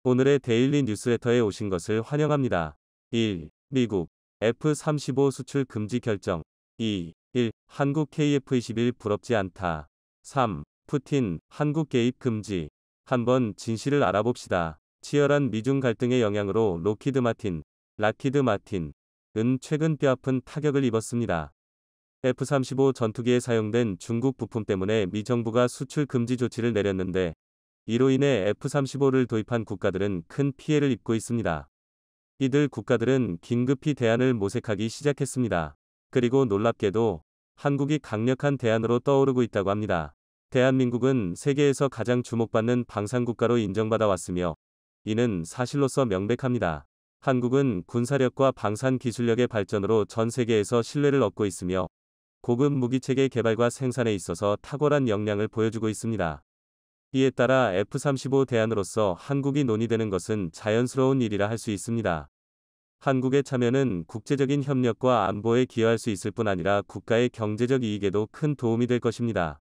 오늘의 데일리 뉴스레터에 오신 것을 환영합니다. 1. 미국 F-35 수출 금지 결정. 2. 1. 한국 KF-21 부럽지 않다. 3. 푸틴, 한국 개입 금지. 한번 진실을 알아봅시다. 치열한 미중 갈등의 영향으로 록히드 마틴, 은 최근 뼈아픈 타격을 입었습니다. F-35 전투기에 사용된 중국 부품 때문에 미 정부가 수출 금지 조치를 내렸는데, 이로 인해 F-35를 도입한 국가들은 큰 피해를 입고 있습니다. 이들 국가들은 긴급히 대안을 모색하기 시작했습니다. 그리고 놀랍게도 한국이 강력한 대안으로 떠오르고 있다고 합니다. 대한민국은 세계에서 가장 주목받는 방산국가로 인정받아 왔으며, 이는 사실로서 명백합니다. 한국은 군사력과 방산 기술력의 발전으로 전 세계에서 신뢰를 얻고 있으며, 고급 무기체계 개발과 생산에 있어서 탁월한 역량을 보여주고 있습니다. 이에 따라 F-35 대안으로서 한국이 논의되는 것은 자연스러운 일이라 할 수 있습니다. 한국의 참여는 국제적인 협력과 안보에 기여할 수 있을 뿐 아니라 국가의 경제적 이익에도 큰 도움이 될 것입니다.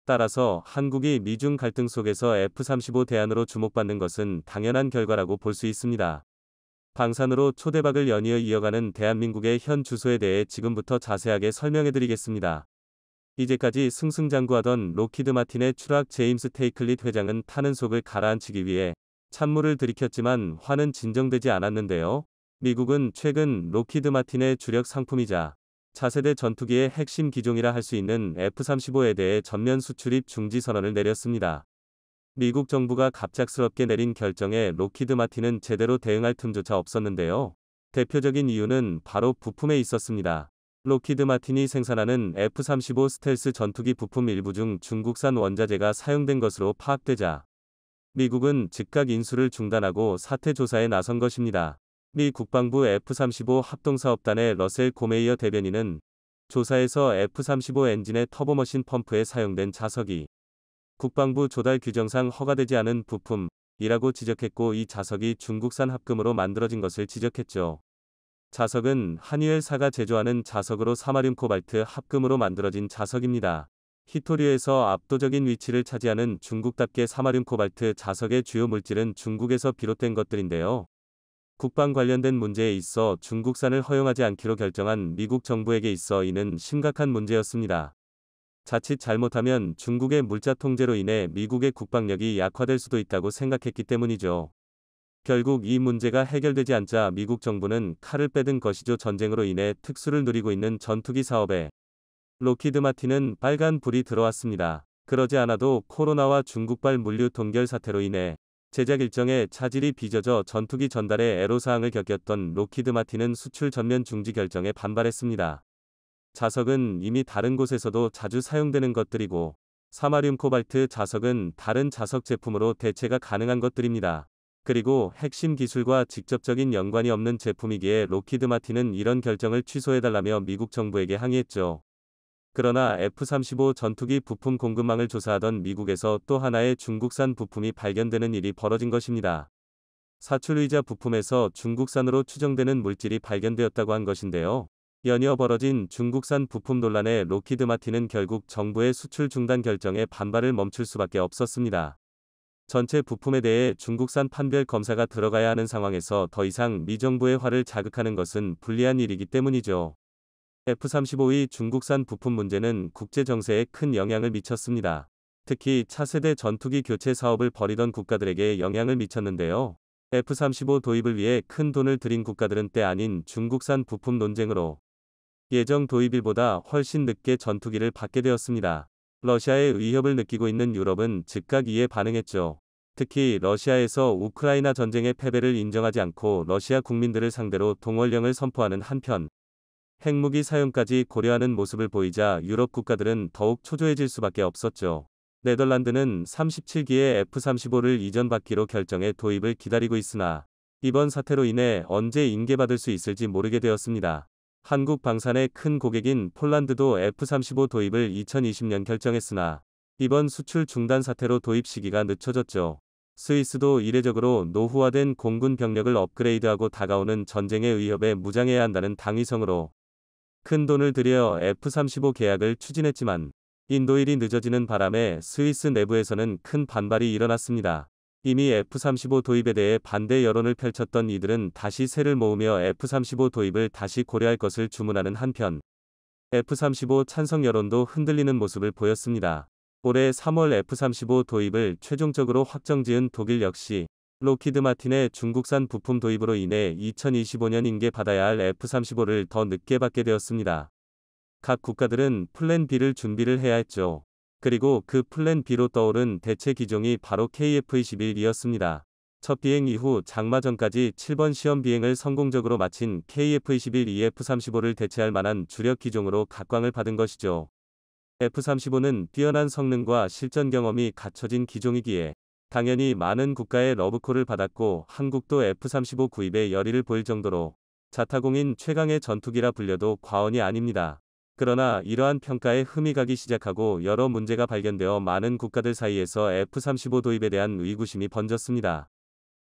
따라서 한국이 미중 갈등 속에서 F-35 대안으로 주목받는 것은 당연한 결과라고 볼 수 있습니다. 방산으로 초대박을 연이어 이어가는 대한민국의 현 주소에 대해 지금부터 자세하게 설명해드리겠습니다. 이제까지 승승장구하던 록히드 마틴의 추락 제임스 테이클릿 회장은 타는 속을 가라앉히기 위해 찬물을 들이켰지만 화는 진정되지 않았는데요. 미국은 최근 록히드 마틴의 주력 상품이자 차세대 전투기의 핵심 기종이라 할 수 있는 F-35에 대해 전면 수출입 중지 선언을 내렸습니다. 미국 정부가 갑작스럽게 내린 결정에 록히드 마틴은 제대로 대응할 틈조차 없었는데요. 대표적인 이유는 바로 부품에 있었습니다. 록히드 마틴이 생산하는 F-35 스텔스 전투기 부품 일부 중 중국산 원자재가 사용된 것으로 파악되자 미국은 즉각 인수를 중단하고 사태 조사에 나선 것입니다. 미 국방부 F-35 합동사업단의 러셀 고메이어 대변인은 조사에서 F-35 엔진의 터보머신 펌프에 사용된 자석이 국방부 조달 규정상 허가되지 않은 부품이라고 지적했고, 이 자석이 중국산 합금으로 만들어진 것을 지적했죠. 자석은 한유엘사가 제조하는 자석으로 사마륨 코발트 합금으로 만들어진 자석입니다. 히토류에서 압도적인 위치를 차지하는 중국답게 사마륨 코발트 자석의 주요 물질은 중국에서 비롯된 것들인데요. 국방 관련된 문제에 있어 중국산을 허용하지 않기로 결정한 미국 정부에게 있어 이는 심각한 문제였습니다. 자칫 잘못하면 중국의 물자 통제로 인해 미국의 국방력이 약화될 수도 있다고 생각했기 때문이죠. 결국 이 문제가 해결되지 않자 미국 정부는 칼을 빼든 것이죠. 전쟁으로 인해 특수를 누리고 있는 전투기 사업에 록히드 마틴은 빨간 불이 들어왔습니다. 그러지 않아도 코로나와 중국발 물류 동결 사태로 인해 제작 일정에 차질이 빚어져 전투기 전달에 애로사항을 겪었던 록히드 마틴은 수출 전면 중지 결정에 반발했습니다. 자석은 이미 다른 곳에서도 자주 사용되는 것들이고, 사마륨 코발트 자석은 다른 자석 제품으로 대체가 가능한 것들입니다. 그리고 핵심 기술과 직접적인 연관이 없는 제품이기에 록히드 마틴은 이런 결정을 취소해달라며 미국 정부에게 항의했죠. 그러나 F-35 전투기 부품 공급망을 조사하던 미국에서 또 하나의 중국산 부품이 발견되는 일이 벌어진 것입니다. 사출의자 부품에서 중국산으로 추정되는 물질이 발견되었다고 한 것인데요. 연이어 벌어진 중국산 부품 논란에 록히드 마틴은 결국 정부의 수출 중단 결정에 반발을 멈출 수밖에 없었습니다. 전체 부품에 대해 중국산 판별 검사가 들어가야 하는 상황에서 더 이상 미 정부의 화를 자극하는 것은 불리한 일이기 때문이죠. F-35의 중국산 부품 문제는 국제 정세에 큰 영향을 미쳤습니다. 특히 차세대 전투기 교체 사업을 벌이던 국가들에게 영향을 미쳤는데요. F-35 도입을 위해 큰 돈을 들인 국가들은 때 아닌 중국산 부품 논쟁으로 예정 도입일보다 훨씬 늦게 전투기를 받게 되었습니다. 러시아의 위협을 느끼고 있는 유럽은 즉각 이에 반응했죠. 특히 러시아에서 우크라이나 전쟁의 패배를 인정하지 않고 러시아 국민들을 상대로 동원령을 선포하는 한편, 핵무기 사용까지 고려하는 모습을 보이자 유럽 국가들은 더욱 초조해질 수밖에 없었죠. 네덜란드는 37기의 F-35를 이전받기로 결정해 도입을 기다리고 있으나 이번 사태로 인해 언제 인계받을 수 있을지 모르게 되었습니다. 한국 방산의 큰 고객인 폴란드도 F-35 도입을 2020년 결정했으나 이번 수출 중단 사태로 도입 시기가 늦춰졌죠. 스위스도 이례적으로 노후화된 공군 병력을 업그레이드하고 다가오는 전쟁의 위협에 무장해야 한다는 당위성으로 큰 돈을 들여 F-35 계약을 추진했지만 인도일이 늦어지는 바람에 스위스 내부에서는 큰 반발이 일어났습니다. 이미 F-35 도입에 대해 반대 여론을 펼쳤던 이들은 다시 세를 모으며 F-35 도입을 다시 고려할 것을 주문하는 한편 F-35 찬성 여론도 흔들리는 모습을 보였습니다. 올해 3월 F-35 도입을 최종적으로 확정지은 독일 역시 록히드 마틴의 중국산 부품 도입으로 인해 2025년 인계 받아야 할 F-35를 더 늦게 받게 되었습니다. 각 국가들은 플랜 B를 준비를 해야 했죠. 그리고 그 플랜 B로 떠오른 대체 기종이 바로 KF-21이었습니다. 첫 비행 이후 장마 전까지 7번 시험 비행을 성공적으로 마친 KF-21이 F-35를 대체할 만한 주력 기종으로 각광을 받은 것이죠. F-35는 뛰어난 성능과 실전 경험이 갖춰진 기종이기에 당연히 많은 국가의 러브콜을 받았고 한국도 F-35 구입에 열의를 보일 정도로 자타공인 최강의 전투기라 불려도 과언이 아닙니다. 그러나 이러한 평가에 흠이 가기 시작하고 여러 문제가 발견되어 많은 국가들 사이에서 F-35 도입에 대한 의구심이 번졌습니다.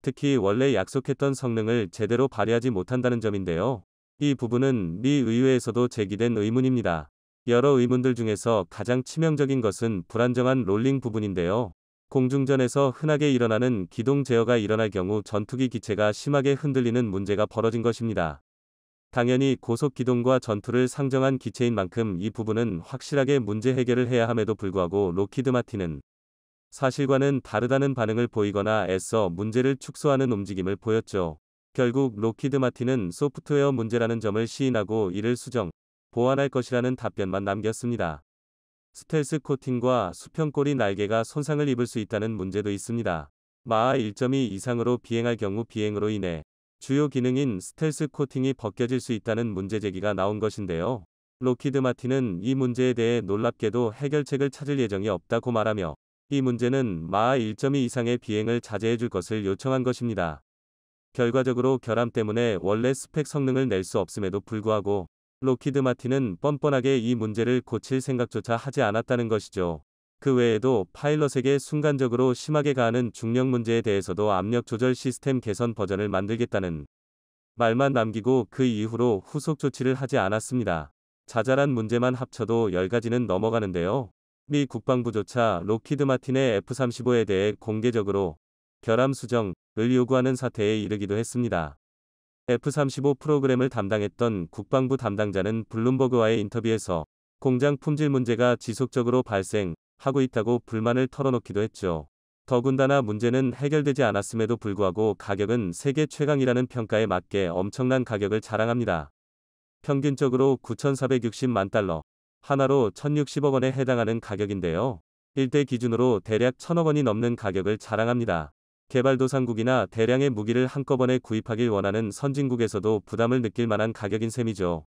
특히 원래 약속했던 성능을 제대로 발휘하지 못한다는 점인데요. 이 부분은 미 의회에서도 제기된 의문입니다. 여러 의문들 중에서 가장 치명적인 것은 불안정한 롤링 부분인데요. 공중전에서 흔하게 일어나는 기동 제어가 일어날 경우 전투기 기체가 심하게 흔들리는 문제가 벌어진 것입니다. 당연히 고속 기동과 전투를 상정한 기체인 만큼 이 부분은 확실하게 문제 해결을 해야 함에도 불구하고 록히드 마틴은 사실과는 다르다는 반응을 보이거나 애써 문제를 축소하는 움직임을 보였죠. 결국 록히드 마틴은 소프트웨어 문제라는 점을 시인하고 이를 수정, 보완할 것이라는 답변만 남겼습니다. 스텔스 코팅과 수평꼬리 날개가 손상을 입을 수 있다는 문제도 있습니다. 마하 1.2 이상으로 비행할 경우 비행으로 인해 주요 기능인 스텔스 코팅이 벗겨질 수 있다는 문제 제기가 나온 것인데요. 록히드 마틴은 이 문제에 대해 놀랍게도 해결책을 찾을 예정이 없다고 말하며 이 문제는 마하 1.2 이상의 비행을 자제해 줄 것을 요청한 것입니다. 결과적으로 결함 때문에 원래 스펙 성능을 낼 수 없음에도 불구하고 록히드 마틴은 뻔뻔하게 이 문제를 고칠 생각조차 하지 않았다는 것이죠. 그 외에도 파일럿에게 순간적으로 심하게 가하는 중력 문제에 대해서도 압력 조절 시스템 개선 버전을 만들겠다는 말만 남기고 그 이후로 후속 조치를 하지 않았습니다. 자잘한 문제만 합쳐도 10가지는 넘어가는데요. 미 국방부조차 록히드 마틴의 F-35에 대해 공개적으로 결함 수정을 요구하는 사태에 이르기도 했습니다. F-35 프로그램을 담당했던 국방부 담당자는 블룸버그와의 인터뷰에서 공장 품질 문제가 지속적으로 발생하고 있다고 불만을 털어놓기도 했죠. 더군다나 문제는 해결되지 않았음에도 불구하고 가격은 세계 최강이라는 평가에 맞게 엄청난 가격을 자랑합니다. 평균적으로 9,460만 달러, 하나로 1,060억 원에 해당하는 가격인데요. 1대 기준으로 대략 1,000억 원이 넘는 가격을 자랑합니다. 개발도상국이나 대량의 무기를 한꺼번에 구입하길 원하는 선진국에서도 부담을 느낄 만한 가격인 셈이죠.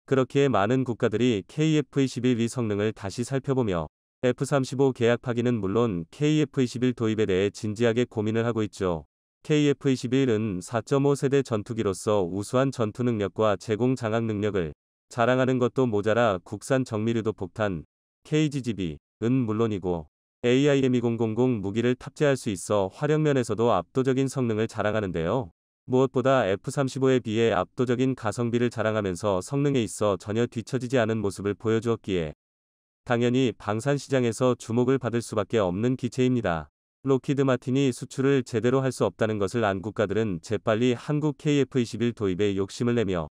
그렇기에 많은 국가들이 KF-21의 성능을 다시 살펴보며 F-35 계약 파기는 물론 KF-21 도입에 대해 진지하게 고민을 하고 있죠. KF-21은 4.5세대 전투기로서 우수한 전투 능력과 제공 장악 능력을 자랑하는 것도 모자라 국산 정밀유도 폭탄 KGGB은 물론이고 AIM-2000 무기를 탑재할 수 있어 화력면에서도 압도적인 성능을 자랑하는데요. 무엇보다 F-35에 비해 압도적인 가성비를 자랑하면서 성능에 있어 전혀 뒤처지지 않은 모습을 보여주었기에 당연히 방산 시장에서 주목을 받을 수밖에 없는 기체입니다. 록히드 마틴이 수출을 제대로 할 수 없다는 것을 안 국가들은 재빨리 한국 KF-21 도입에 욕심을 내며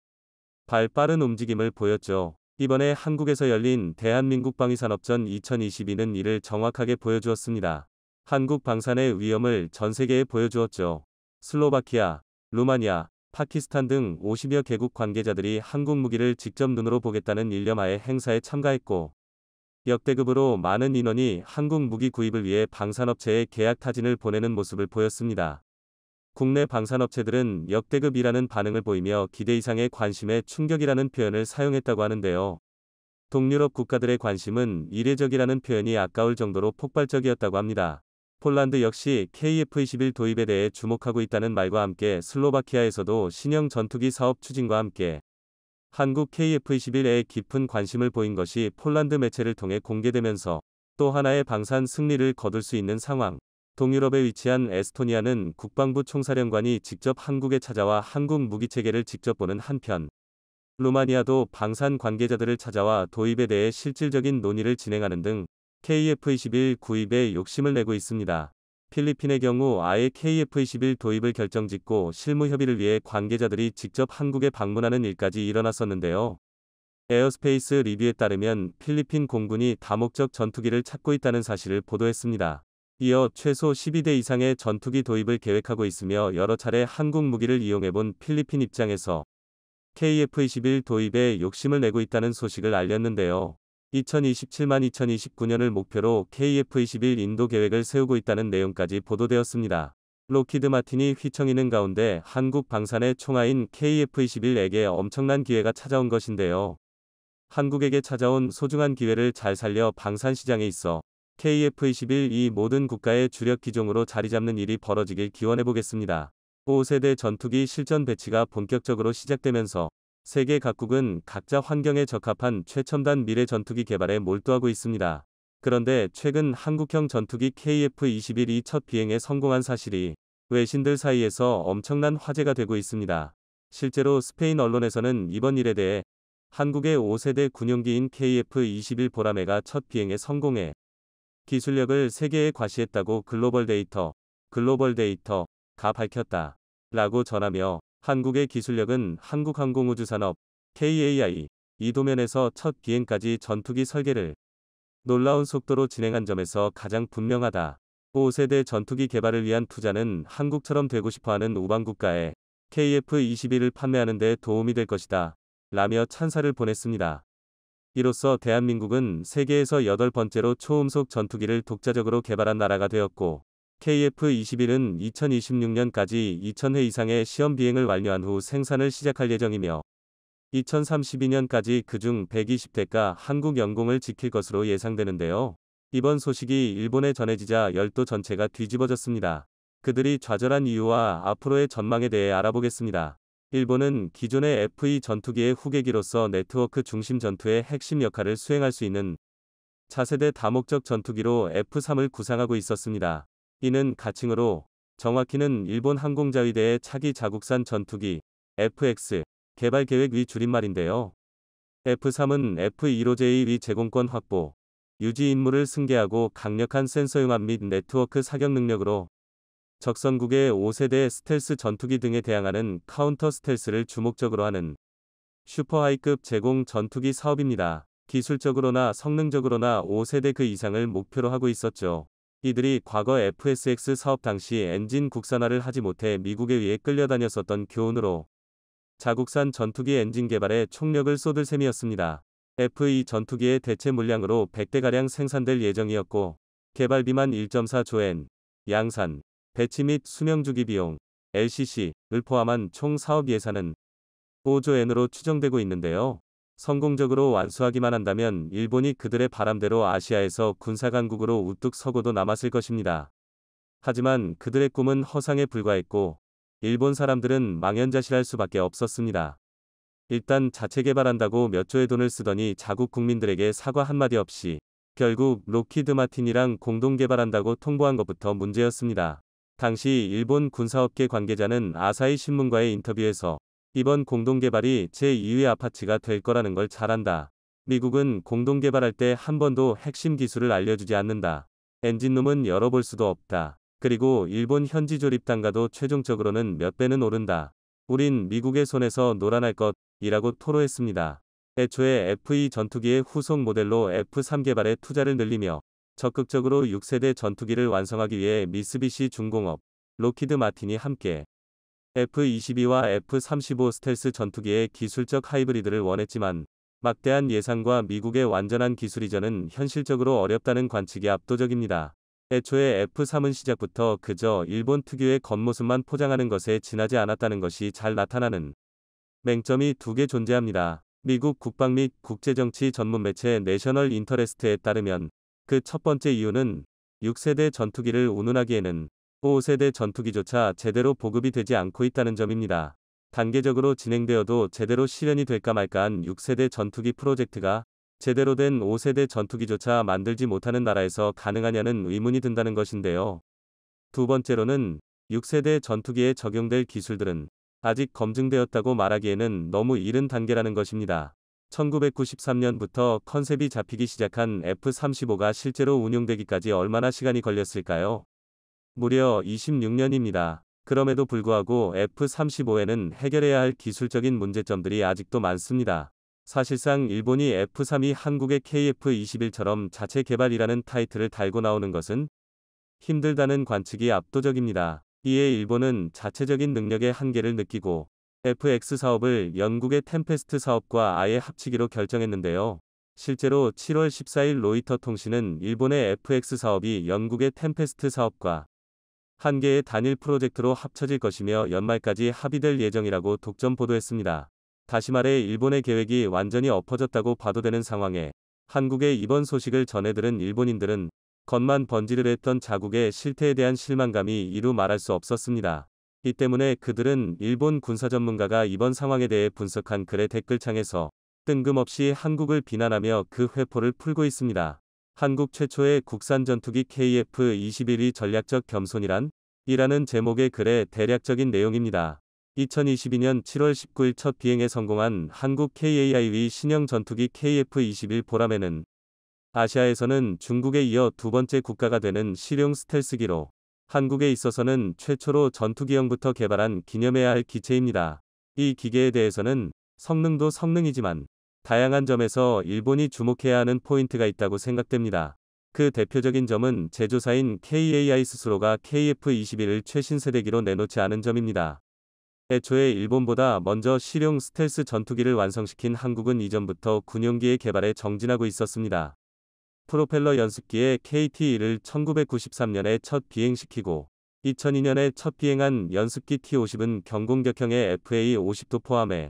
발 빠른 움직임을 보였죠. 이번에 한국에서 열린 대한민국 방위산업전 2022는 이를 정확하게 보여주었습니다. 한국 방산의 위험을 전 세계에 보여주었죠. 슬로바키아, 루마니아, 파키스탄 등 50여 개국 관계자들이 한국 무기를 직접 눈으로 보겠다는 일념하에 행사에 참가했고 역대급으로 많은 인원이 한국 무기 구입을 위해 방산업체에 계약 타진을 보내는 모습을 보였습니다. 국내 방산업체들은 역대급이라는 반응을 보이며 기대 이상의 관심에 충격이라는 표현을 사용했다고 하는데요. 동유럽 국가들의 관심은 이례적이라는 표현이 아까울 정도로 폭발적이었다고 합니다. 폴란드 역시 KF-21 도입에 대해 주목하고 있다는 말과 함께 슬로바키아에서도 신형 전투기 사업 추진과 함께 한국 KF-21에 깊은 관심을 보인 것이 폴란드 매체를 통해 공개되면서 또 하나의 방산 승리를 거둘 수 있는 상황. 동유럽에 위치한 에스토니아는 국방부 총사령관이 직접 한국에 찾아와 한국 무기체계를 직접 보는 한편 루마니아도 방산 관계자들을 찾아와 도입에 대해 실질적인 논의를 진행하는 등 KF-21 구입에 욕심을 내고 있습니다. 필리핀의 경우 아예 KF-21 도입을 결정짓고 실무 협의를 위해 관계자들이 직접 한국에 방문하는 일까지 일어났었는데요. 에어스페이스 리뷰에 따르면 필리핀 공군이 다목적 전투기를 찾고 있다는 사실을 보도했습니다. 이어 최소 12대 이상의 전투기 도입을 계획하고 있으며 여러 차례 한국 무기를 이용해본 필리핀 입장에서 KF-21 도입에 욕심을 내고 있다는 소식을 알렸는데요. 2027-2029년을 목표로 KF-21 인도 계획을 세우고 있다는 내용까지 보도되었습니다. 록히드 마틴이 휘청이는 가운데 한국 방산의 총아인 KF-21에게 엄청난 기회가 찾아온 것인데요. 한국에게 찾아온 소중한 기회를 잘 살려 방산 시장에 있어 KF-21 이 모든 국가의 주력 기종으로 자리 잡는 일이 벌어지길 기원해보겠습니다. 5세대 전투기 실전 배치가 본격적으로 시작되면서 세계 각국은 각자 환경에 적합한 최첨단 미래 전투기 개발에 몰두하고 있습니다. 그런데 최근 한국형 전투기 KF-21이 첫 비행에 성공한 사실이 외신들 사이에서 엄청난 화제가 되고 있습니다. 실제로 스페인 언론에서는 이번 일에 대해 한국의 5세대 군용기인 KF-21 보라매가 첫 비행에 성공해 기술력을 세계에 과시했다고 글로벌데이터가 밝혔다. 라고 전하며 한국의 기술력은 한국항공우주산업 KAI 이 도면에서 첫 비행까지 전투기 설계를 놀라운 속도로 진행한 점에서 가장 분명하다. 5세대 전투기 개발을 위한 투자는 한국처럼 되고 싶어하는 우방국가에 KF-21을 판매하는 데 도움이 될 것이다. 라며 찬사를 보냈습니다. 이로써 대한민국은 세계에서 8번째로 초음속 전투기를 독자적으로 개발한 나라가 되었고 KF-21은 2026년까지 2000회 이상의 시험 비행을 완료한 후 생산을 시작할 예정이며 2032년까지 그중 120대가 한국 영공을 지킬 것으로 예상되는데요. 이번 소식이 일본에 전해지자 열도 전체가 뒤집어졌습니다. 그들이 좌절한 이유와 앞으로의 전망에 대해 알아보겠습니다. 일본은 기존의 F-2 전투기의 후계기로서 네트워크 중심 전투의 핵심 역할을 수행할 수 있는 차세대 다목적 전투기로 F-3을 구상하고 있었습니다. 이는 가칭으로 정확히는 일본 항공자위대의 차기 자국산 전투기 FX 개발 계획 위 줄임말인데요. F-3은 F-15J 위 제공권 확보, 유지 임무를 승계하고 강력한 센서 융합 및 네트워크 사격 능력으로 적선국의 5세대 스텔스 전투기 등에 대항하는 카운터 스텔스를 주목적으로 하는 슈퍼하이급 제공 전투기 사업입니다. 기술적으로나 성능적으로나 5세대 그 이상을 목표로 하고 있었죠. 이들이 과거 FSX 사업 당시 엔진 국산화를 하지 못해 미국에 의해 끌려다녔었던 교훈으로 자국산 전투기 엔진 개발에 총력을 쏟을 셈이었습니다. F-2 전투기의 대체 물량으로 100대가량 생산될 예정이었고 개발비만 1.4조 엔, 양산, 배치 및 수명주기 비용, LCC를 포함한 총 사업 예산은 5조 엔으로 추정되고 있는데요. 성공적으로 완수하기만 한다면 일본이 그들의 바람대로 아시아에서 군사강국으로 우뚝 서고도 남았을 것입니다. 하지만 그들의 꿈은 허상에 불과했고 일본 사람들은 망연자실할 수밖에 없었습니다. 일단 자체 개발한다고 몇 조의 돈을 쓰더니 자국 국민들에게 사과 한마디 없이 결국 록히드 마틴이랑 공동 개발한다고 통보한 것부터 문제였습니다. 당시 일본 군사업계 관계자는 아사히 신문과의 인터뷰에서 이번 공동개발이 제2의 아파치가 될 거라는 걸 잘 안다. 미국은 공동개발할 때 한 번도 핵심 기술을 알려주지 않는다. 엔진룸은 열어볼 수도 없다. 그리고 일본 현지 조립 단가도 최종적으로는 몇 배는 오른다. 우린 미국의 손에서 놀아날 것이라고 토로했습니다. 애초에 F-2 전투기의 후속 모델로 F-3 개발에 투자를 늘리며 적극적으로 6세대 전투기를 완성하기 위해 미쓰비시 중공업, 록히드 마틴이 함께 F-22와 F-35 스텔스 전투기의 기술적 하이브리드를 원했지만 막대한 예산과 미국의 완전한 기술 이전은 현실적으로 어렵다는 관측이 압도적입니다. 애초에 F-3은 시작부터 그저 일본 특유의 겉모습만 포장하는 것에 지나지 않았다는 것이 잘 나타나는 맹점이 두 개 존재합니다. 미국 국방 및 국제정치 전문 매체 내셔널 인터레스트에 따르면 그 첫 번째 이유는 6세대 전투기를 운운하기에는 5세대 전투기조차 제대로 보급이 되지 않고 있다는 점입니다. 단계적으로 진행되어도 제대로 실현이 될까 말까한 6세대 전투기 프로젝트가 제대로 된 5세대 전투기조차 만들지 못하는 나라에서 가능하냐는 의문이 든다는 것인데요. 두 번째로는 6세대 전투기에 적용될 기술들은 아직 검증되었다고 말하기에는 너무 이른 단계라는 것입니다. 1993년부터 컨셉이 잡히기 시작한 F-35가 실제로 운용되기까지 얼마나 시간이 걸렸을까요? 무려 26년입니다. 그럼에도 불구하고 F-35에는 해결해야 할 기술적인 문제점들이 아직도 많습니다. 사실상 일본이 F-3이 한국의 KF-21처럼 자체 개발이라는 타이틀을 달고 나오는 것은 힘들다는 관측이 압도적입니다. 이에 일본은 자체적인 능력의 한계를 느끼고 FX 사업을 영국의 템페스트 사업과 아예 합치기로 결정했는데요. 실제로 7월 14일 로이터 통신은 일본의 FX 사업이 영국의 템페스트 사업과 한 개의 단일 프로젝트로 합쳐질 것이며 연말까지 합의될 예정이라고 독점 보도했습니다. 다시 말해 일본의 계획이 완전히 엎어졌다고 봐도 되는 상황에 한국의 이번 소식을 전해들은 일본인들은 겉만 번지르르했던 자국의 실태에 대한 실망감이 이루 말할 수 없었습니다. 이 때문에 그들은 일본 군사 전문가가 이번 상황에 대해 분석한 글의 댓글창에서 뜬금없이 한국을 비난하며 그 회포를 풀고 있습니다. 한국 최초의 국산 전투기 KF-21이 전략적 겸손이란? 이라는 제목의 글의 대략적인 내용입니다. 2022년 7월 19일 첫 비행에 성공한 한국 KAI의 신형 전투기 KF-21 보람에는 아시아에서는 중국에 이어 두 번째 국가가 되는 실용 스텔스기로 한국에 있어서는 최초로 전투기형부터 개발한 기념해야 할 기체입니다. 이 기계에 대해서는 성능도 성능이지만 다양한 점에서 일본이 주목해야 하는 포인트가 있다고 생각됩니다. 그 대표적인 점은 제조사인 KAI 스스로가 KF-21을 최신 세대기로 내놓지 않은 점입니다. 애초에 일본보다 먼저 실용 스텔스 전투기를 완성시킨 한국은 이전부터 군용기의 개발에 정진하고 있었습니다. 프로펠러 연습기의 KT-1을 1993년에 첫 비행시키고 2002년에 첫 비행한 연습기 T-50은 경공격형의 FA-50도 포함해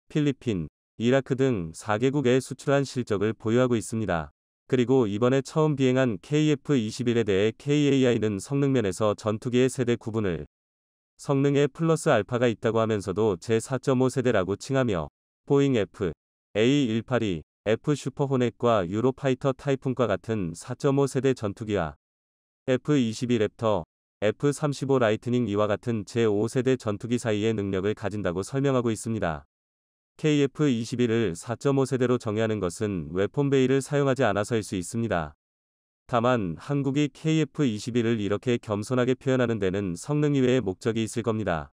필리핀, 이라크 등 4개국에 수출한 실적을 보유하고 있습니다. 그리고 이번에 처음 비행한 KF-21에 대해 KAI는 성능면에서 전투기의 세대 구분을 성능에 플러스 알파가 있다고 하면서도 제4.5 세대라고 칭하며 보잉 F/A-182, F 슈퍼호넷과 유로파이터 타이푼과 같은 4.5 세대 전투기와 F-22 랩터, F-35 라이트닝 이와 같은 제5세대 전투기 사이의 능력을 가진다고 설명하고 있습니다. KF-21을 4.5 세대로 정의하는 것은 웨폰베이를 사용하지 않아서일 수 있습니다. 다만 한국이 KF-21을 이렇게 겸손하게 표현하는 데는 성능 이외의 목적이 있을 겁니다.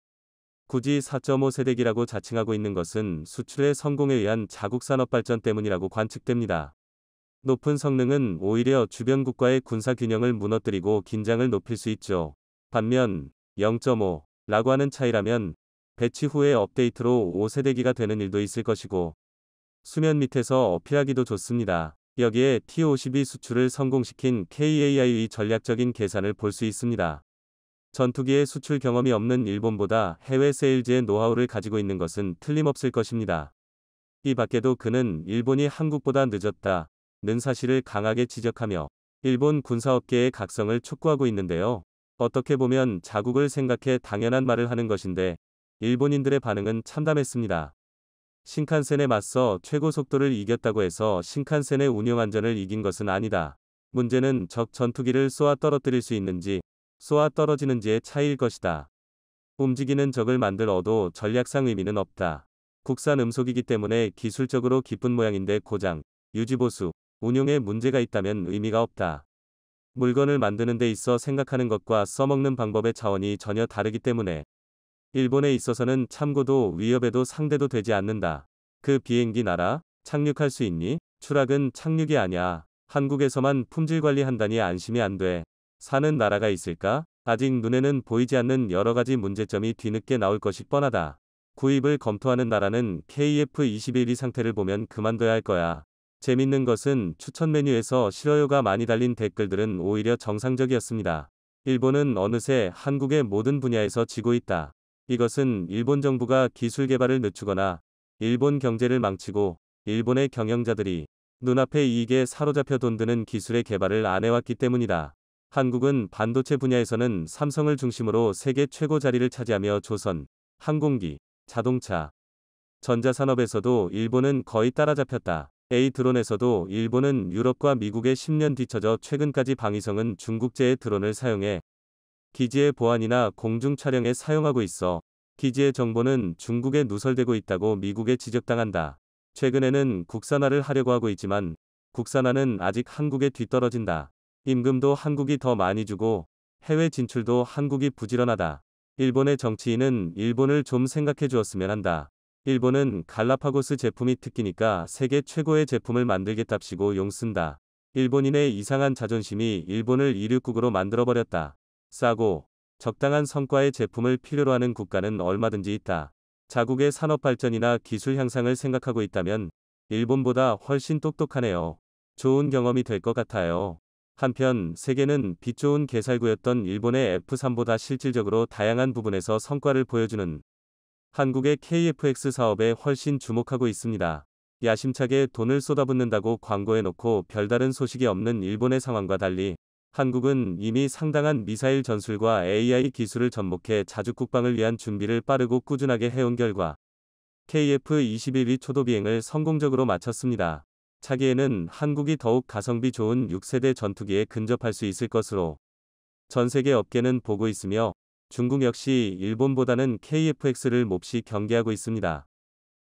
굳이 4.5 세대기라고 자칭하고 있는 것은 수출의 성공에 의한 자국 산업 발전 때문이라고 관측됩니다. 높은 성능은 오히려 주변국과의 군사 균형을 무너뜨리고 긴장을 높일 수 있죠. 반면 0.5라고 하는 차이라면 배치 후의 업데이트로 5세대기가 되는 일도 있을 것이고 수면 밑에서 어필하기도 좋습니다. 여기에 T-52 수출을 성공시킨 KAI의 전략적인 계산을 볼 수 있습니다. 전투기의 수출 경험이 없는 일본보다 해외 세일즈의 노하우를 가지고 있는 것은 틀림없을 것입니다. 이 밖에도 그는 일본이 한국보다 늦었다는 사실을 강하게 지적하며 일본 군사업계의 각성을 촉구하고 있는데요. 어떻게 보면 자국을 생각해 당연한 말을 하는 것인데 일본인들의 반응은 참담했습니다. 신칸센에 맞서 최고 속도를 이겼다고 해서 신칸센의 운용안전을 이긴 것은 아니다. 문제는 적 전투기를 쏘아 떨어뜨릴 수 있는지 쏘아 떨어지는지의 차이일 것이다. 움직이는 적을 만들어도 전략상 의미는 없다. 국산 음속이기 때문에 기술적으로 기쁜 모양인데 고장, 유지보수, 운용에 문제가 있다면 의미가 없다. 물건을 만드는 데 있어 생각하는 것과 써먹는 방법의 차원이 전혀 다르기 때문에 일본에 있어서는 참고도 위협에도 상대도 되지 않는다. 그 비행기 날아? 착륙할 수 있니? 추락은 착륙이 아니야. 한국에서만 품질 관리한다니 안심이 안 돼. 사는 나라가 있을까? 아직 눈에는 보이지 않는 여러 가지 문제점이 뒤늦게 나올 것이 뻔하다. 구입을 검토하는 나라는 KF-21이 상태를 보면 그만둬야 할 거야. 재밌는 것은 추천 메뉴에서 싫어요가 많이 달린 댓글들은 오히려 정상적이었습니다. 일본은 어느새 한국의 모든 분야에서 지고 있다. 이것은 일본 정부가 기술 개발을 늦추거나 일본 경제를 망치고 일본의 경영자들이 눈앞의 이익에 사로잡혀 돈 드는 기술의 개발을 안 해왔기 때문이다. 한국은 반도체 분야에서는 삼성을 중심으로 세계 최고 자리를 차지하며 조선, 항공기, 자동차, 전자산업에서도 일본은 거의 따라잡혔다. 드론에서도 일본은 유럽과 미국에 10년 뒤처져 최근까지 방위성은 중국제의 드론을 사용해 기지의 보안이나 공중 촬영에 사용하고 있어 기지의 정보는 중국에 누설되고 있다고 미국에 지적당한다. 최근에는 국산화를 하려고 하고 있지만 국산화는 아직 한국에 뒤떨어진다. 임금도 한국이 더 많이 주고 해외 진출도 한국이 부지런하다. 일본의 정치인은 일본을 좀 생각해 주었으면 한다. 일본은 갈라파고스 제품이 특기니까 세계 최고의 제품을 만들겠답시고 용쓴다. 일본인의 이상한 자존심이 일본을 이륙국으로 만들어버렸다. 싸고 적당한 성과의 제품을 필요로 하는 국가는 얼마든지 있다. 자국의 산업 발전이나 기술 향상을 생각하고 있다면 일본보다 훨씬 똑똑하네요. 좋은 경험이 될 것 같아요. 한편 세계는 빛 좋은 개살구였던 일본의 F3보다 실질적으로 다양한 부분에서 성과를 보여주는 한국의 KFX 사업에 훨씬 주목하고 있습니다. 야심차게 돈을 쏟아붓는다고 광고해놓고 별다른 소식이 없는 일본의 상황과 달리 한국은 이미 상당한 미사일 전술과 AI 기술을 접목해 자주 국방을 위한 준비를 빠르고 꾸준하게 해온 결과 KF-21이 초도 비행을 성공적으로 마쳤습니다. 차기에는 한국이 더욱 가성비 좋은 6세대 전투기에 근접할 수 있을 것으로 전 세계 업계는 보고 있으며 중국 역시 일본보다는 KF-X를 몹시 경계하고 있습니다.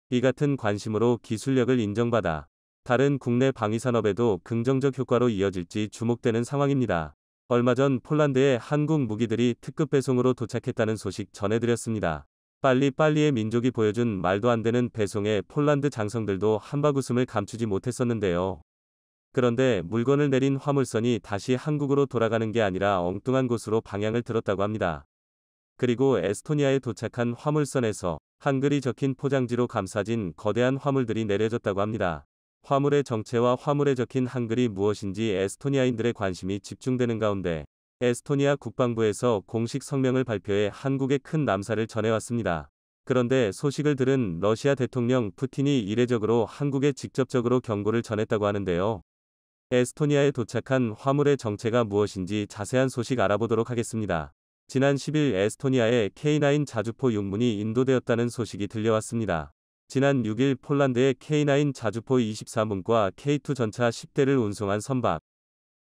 이 같은 관심으로 기술력을 인정받아 다른 국내 방위산업에도 긍정적 효과로 이어질지 주목되는 상황입니다. 얼마 전 폴란드에 한국 무기들이 특급 배송으로 도착했다는 소식 전해드렸습니다. 빨리빨리의 민족이 보여준 말도 안 되는 배송에 폴란드 장성들도 한바구음을 감추지 못했었는데요. 그런데 물건을 내린 화물선이 다시 한국으로 돌아가는 게 아니라 엉뚱한 곳으로 방향을 틀었다고 합니다. 그리고 에스토니아에 도착한 화물선에서 한글이 적힌 포장지로 감싸진 거대한 화물들이 내려졌다고 합니다. 화물의 정체와 화물에 적힌 한글이 무엇인지 에스토니아인들의 관심이 집중되는 가운데 에스토니아 국방부에서 공식 성명을 발표해 한국에 큰 남사를 전해왔습니다. 그런데 소식을 들은 러시아 대통령 푸틴이 이례적으로 한국에 직접적으로 경고를 전했다고 하는데요. 에스토니아에 도착한 화물의 정체가 무엇인지 자세한 소식 알아보도록 하겠습니다. 지난 10일 에스토니아에 K9 자주포 6문이 인도되었다는 소식이 들려왔습니다. 지난 6일 폴란드에 K9 자주포 24문과 K2 전차 10대를 운송한 선박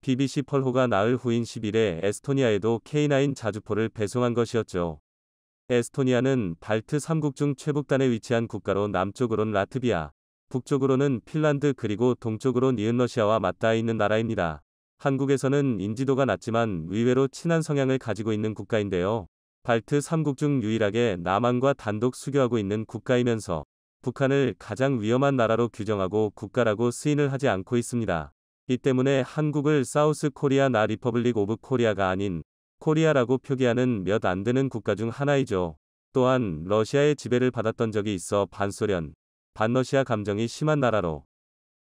BBC 펄호가 나흘 후인 10일에 에스토니아에도 K9 자주포를 배송한 것이었죠. 에스토니아는 발트 3국 중 최북단에 위치한 국가로 남쪽으론 라트비아, 북쪽으로는 핀란드 그리고 동쪽으로 니은 러시아와 맞닿아 있는 나라입니다. 한국에서는 인지도가 낮지만 의외로 친한 성향을 가지고 있는 국가인데요. 발트 3국 중 유일하게 남한과 단독 수교하고 있는 국가이면서 북한을 가장 위험한 나라로 규정하고 국가라고 스인을 하지 않고 있습니다. 이 때문에 한국을 사우스 코리아 나 리퍼블릭 오브 코리아가 아닌 코리아라고 표기하는 몇 안 되는 국가 중 하나이죠. 또한 러시아의 지배를 받았던 적이 있어 반소련, 반러시아 감정이 심한 나라로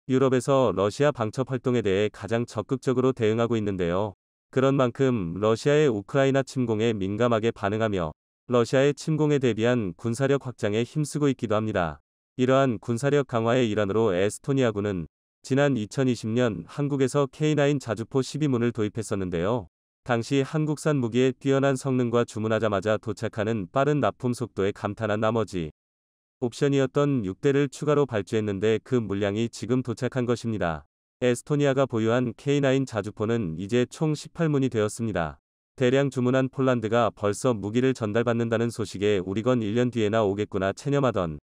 유럽에서 러시아 방첩 활동에 대해 가장 적극적으로 대응하고 있는데요. 그런 만큼 러시아의 우크라이나 침공에 민감하게 반응하며 러시아의 침공에 대비한 군사력 확장에 힘쓰고 있기도 합니다. 이러한 군사력 강화의 일환으로 에스토니아군은 지난 2020년 한국에서 K9 자주포 12문을 도입했었는데요. 당시 한국산 무기의 뛰어난 성능과 주문하자마자 도착하는 빠른 납품 속도에 감탄한 나머지 옵션이었던 6대를 추가로 발주했는데 그 물량이 지금 도착한 것입니다. 에스토니아가 보유한 K9 자주포는 이제 총 18문이 되었습니다. 대량 주문한 폴란드가 벌써 무기를 전달받는다는 소식에 우리건 1년 뒤에나 오겠구나 체념하던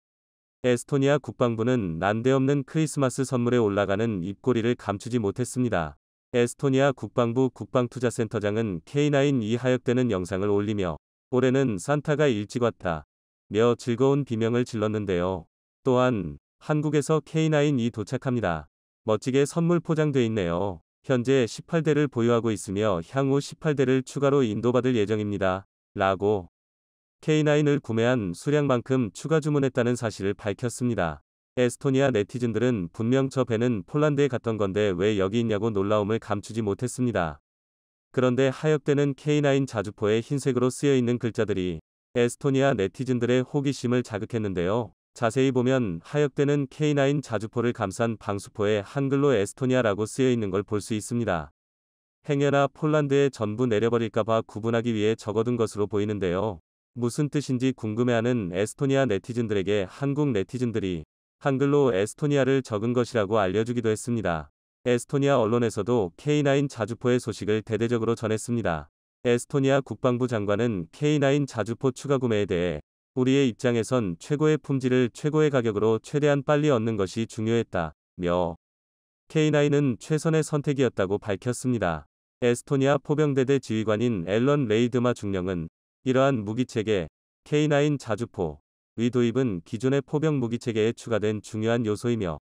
에스토니아 국방부는 난데없는 크리스마스 선물에 올라가는 입꼬리를 감추지 못했습니다. 에스토니아 국방부 국방투자센터장은 K9 이 하역되는 영상을 올리며 올해는 산타가 일찍 왔다 며 즐거운 비명을 질렀는데요. 또한 한국에서 K9이 도착합니다. 멋지게 선물 포장돼 있네요. 현재 18대를 보유하고 있으며 향후 18대를 추가로 인도받을 예정입니다. 라고 K9을 구매한 수량만큼 추가 주문했다는 사실을 밝혔습니다. 에스토니아 네티즌들은 분명 저 배는 폴란드에 갔던 건데 왜 여기 있냐고 놀라움을 감추지 못했습니다. 그런데 하역되는 K9 자주포에 흰색으로 쓰여있는 글자들이 에스토니아 네티즌들의 호기심을 자극했는데요. 자세히 보면 하역되는 K9 자주포를 감싼 방수포에 한글로 에스토니아라고 쓰여있는 걸 볼 수 있습니다. 행여나 폴란드에 전부 내려버릴까봐 구분하기 위해 적어둔 것으로 보이는데요. 무슨 뜻인지 궁금해하는 에스토니아 네티즌들에게 한국 네티즌들이 한글로 에스토니아를 적은 것이라고 알려주기도 했습니다. 에스토니아 언론에서도 K9 자주포의 소식을 대대적으로 전했습니다. 에스토니아 국방부 장관은 K9 자주포 추가 구매에 대해 우리의 입장에선 최고의 품질을 최고의 가격으로 최대한 빨리 얻는 것이 중요했다 며 K9은 최선의 선택이었다고 밝혔습니다. 에스토니아 포병대대 지휘관인 앨런 레이드마 중령은 이러한 무기체계 K9 자주포 의 도입은 기존의 포병 무기체계에 추가된 중요한 요소이며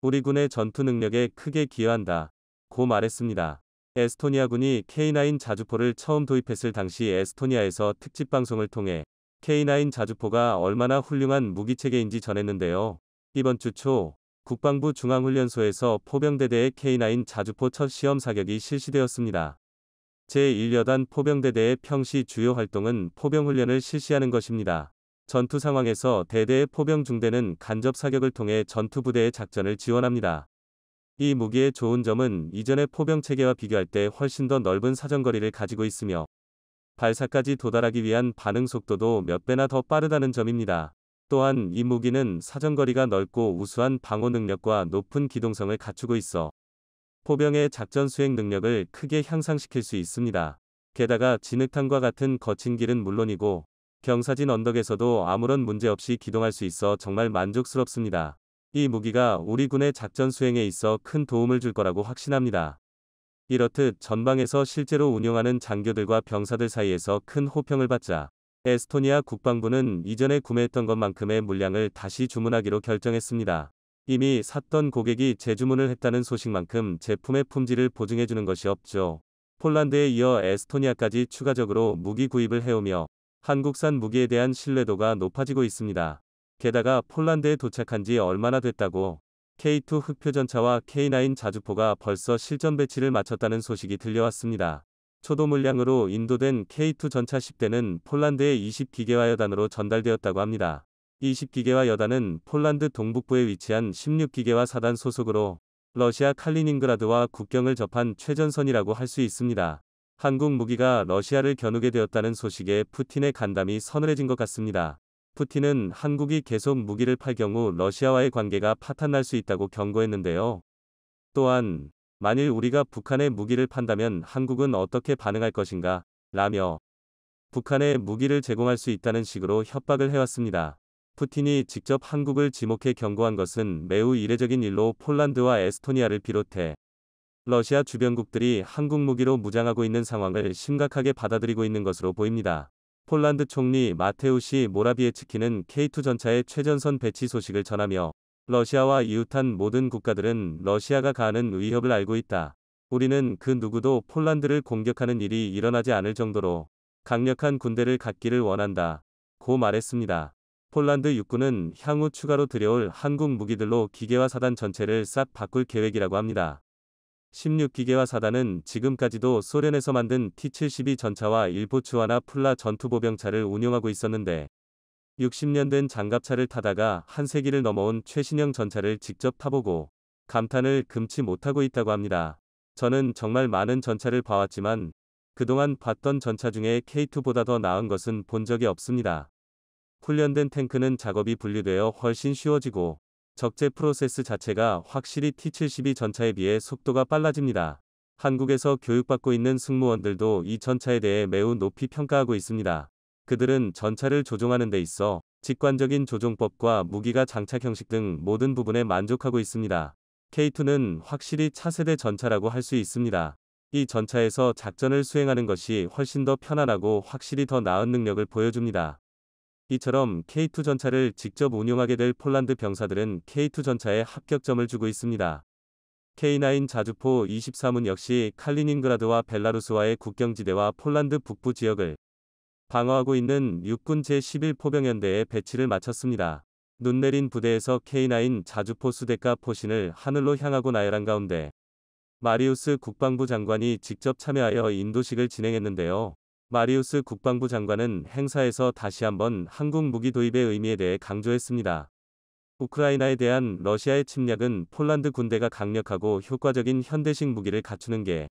우리 군의 전투 능력에 크게 기여한다 고 말했습니다. 에스토니아군이 K9 자주포를 처음 도입했을 당시 에스토니아에서 특집 방송을 통해 K9 자주포가 얼마나 훌륭한 무기체계인지 전했는데요. 이번 주 초 국방부 중앙훈련소에서 포병대대의 K9 자주포 첫 시험 사격이 실시되었습니다. 제1여단 포병대대의 평시 주요 활동은 포병훈련을 실시하는 것입니다. 전투 상황에서 대대의 포병 중대는 간접 사격을 통해 전투 부대의 작전을 지원합니다. 이 무기의 좋은 점은 이전의 포병 체계와 비교할 때 훨씬 더 넓은 사정거리를 가지고 있으며 발사까지 도달하기 위한 반응 속도도 몇 배나 더 빠르다는 점입니다. 또한 이 무기는 사정거리가 넓고 우수한 방호 능력과 높은 기동성을 갖추고 있어 포병의 작전 수행 능력을 크게 향상시킬 수 있습니다. 게다가 진흙탕과 같은 거친 길은 물론이고 경사진 언덕에서도 아무런 문제 없이 기동할 수 있어 정말 만족스럽습니다. 이 무기가 우리 군의 작전 수행에 있어 큰 도움을 줄 거라고 확신합니다. 이렇듯 전방에서 실제로 운용하는 장교들과 병사들 사이에서 큰 호평을 받자 에스토니아 국방부는 이전에 구매했던 것만큼의 물량을 다시 주문하기로 결정했습니다. 이미 샀던 고객이 재주문을 했다는 소식만큼 제품의 품질을 보증해주는 것이 없죠. 폴란드에 이어 에스토니아까지 추가적으로 무기 구입을 해오며 한국산 무기에 대한 신뢰도가 높아지고 있습니다. 게다가 폴란드에 도착한 지 얼마나 됐다고 K2 흑표전차와 K9 자주포가 벌써 실전 배치를 마쳤다는 소식이 들려왔습니다. 초도 물량으로 인도된 K2 전차 10대는 폴란드의 20기계화 여단으로 전달되었다고 합니다. 20기계화 여단은 폴란드 동북부에 위치한 16기계화 사단 소속으로 러시아 칼리닝그라드와 국경을 접한 최전선이라고 할 수 있습니다. 한국 무기가 러시아를 겨누게 되었다는 소식에 푸틴의 간담이 서늘해진 것 같습니다. 푸틴은 한국이 계속 무기를 팔 경우 러시아와의 관계가 파탄날 수 있다고 경고했는데요. 또한 만일 우리가 북한에 무기를 판다면 한국은 어떻게 반응할 것인가 라며 북한에 무기를 제공할 수 있다는 식으로 협박을 해왔습니다. 푸틴이 직접 한국을 지목해 경고한 것은 매우 이례적인 일로 폴란드와 에스토니아를 비롯해 러시아 주변국들이 한국 무기로 무장하고 있는 상황을 심각하게 받아들이고 있는 것으로 보입니다. 폴란드 총리 마테우시 모라비에츠키는 K2 전차의 최전선 배치 소식을 전하며 러시아와 이웃한 모든 국가들은 러시아가 가하는 위협을 알고 있다. 우리는 그 누구도 폴란드를 공격하는 일이 일어나지 않을 정도로 강력한 군대를 갖기를 원한다. 고 말했습니다. 폴란드 육군은 향후 추가로 들여올 한국 무기들로 기계화 사단 전체를 싹 바꿀 계획이라고 합니다. 16기계화 사단은 지금까지도 소련에서 만든 T-72 전차와 일포츠와나 플라 전투보병차를 운용하고 있었는데 60년 된 장갑차를 타다가 한 세기를 넘어온 최신형 전차를 직접 타보고 감탄을 금치 못하고 있다고 합니다. 저는 정말 많은 전차를 봐왔지만 그동안 봤던 전차 중에 K2보다 더 나은 것은 본 적이 없습니다. 훈련된 탱크는 작업이 분리되어 훨씬 쉬워지고 적재 프로세스 자체가 확실히 T-72 전차에 비해 속도가 빨라집니다. 한국에서 교육받고 있는 승무원들도 이 전차에 대해 매우 높이 평가하고 있습니다. 그들은 전차를 조종하는 데 있어 직관적인 조종법과 무기가 장착 형식 등 모든 부분에 만족하고 있습니다. K2는 확실히 차세대 전차라고 할 수 있습니다. 이 전차에서 작전을 수행하는 것이 훨씬 더 편안하고 확실히 더 나은 능력을 보여줍니다. 이처럼 K2 전차를 직접 운용하게 될 폴란드 병사들은 K2 전차에 합격점을 주고 있습니다. K9 자주포 23문 역시 칼리닝그라드와 벨라루스와의 국경지대와 폴란드 북부 지역을 방어하고 있는 육군 제11포병연대에 배치를 마쳤습니다. 눈 내린 부대에서 K9 자주포 수대가 포신을 하늘로 향하고 나열한 가운데 마리우스 국방부 장관이 직접 참여하여 인도식을 진행했는데요. 마리우스 국방부 장관은 행사에서 다시 한번 한국 무기 도입의 의미에 대해 강조했습니다. 우크라이나에 대한 러시아의 침략은 폴란드 군대가 강력하고 효과적인 현대식 무기를 갖추는 게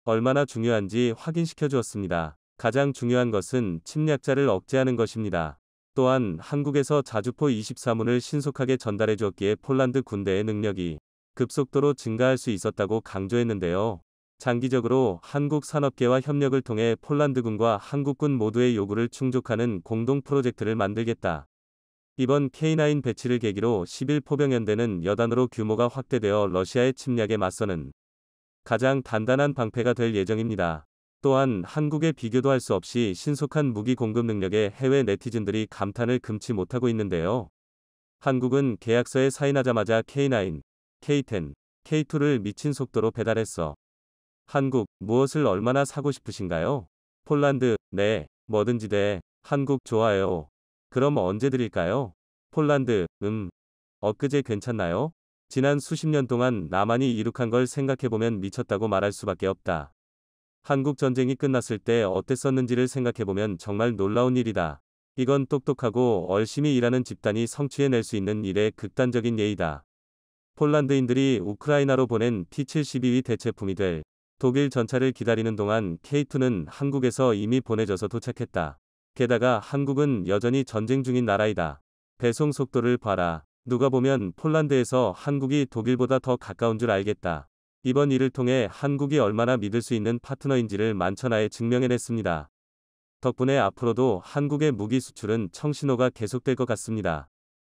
얼마나 중요한지 확인시켜 주었습니다. 가장 중요한 것은 침략자를 억제하는 것입니다. 또한 한국에서 자주포 24문을 신속하게 전달해 주었기에 폴란드 군대의 능력이 급속도로 증가할 수 있었다고 강조했는데요. 장기적으로 한국 산업계와 협력을 통해 폴란드군과 한국군 모두의 요구를 충족하는 공동 프로젝트를 만들겠다. 이번 K9 배치를 계기로 11포병연대는 여단으로 규모가 확대되어 러시아의 침략에 맞서는 가장 단단한 방패가 될 예정입니다. 또한 한국에 비교도 할 수 없이 신속한 무기 공급 능력에 해외 네티즌들이 감탄을 금치 못하고 있는데요. 한국은 계약서에 사인하자마자 K9, K10, K2를 미친 속도로 배달했어. 한국, 무엇을 얼마나 사고 싶으신가요? 폴란드, 네, 뭐든지 돼. 한국 좋아요. 그럼 언제 드릴까요? 폴란드, 엊그제 괜찮나요? 지난 수십 년 동안 나만이 이룩한 걸 생각해보면 미쳤다고 말할 수밖에 없다. 한국 전쟁이 끝났을 때 어땠었는지를 생각해보면 정말 놀라운 일이다. 이건 똑똑하고 열심히 일하는 집단이 성취해낼 수 있는 일의 극단적인 예이다. 폴란드인들이 우크라이나로 보낸 T-72의 대체품이 될 독일 전차를 기다리는 동안 K2는 한국에서 이미 보내져서 도착했다. 게다가 한국은 여전히 전쟁 중인 나라이다. 배송 속도를 봐라. 누가 보면 폴란드에서 한국이 독일보다 더 가까운 줄 알겠다. 이번 일을 통해 한국이 얼마나 믿을 수 있는 파트너인지를 만천하에 증명해냈습니다. 덕분에 앞으로도 한국의 무기 수출은 청신호가 계속될 것 같습니다.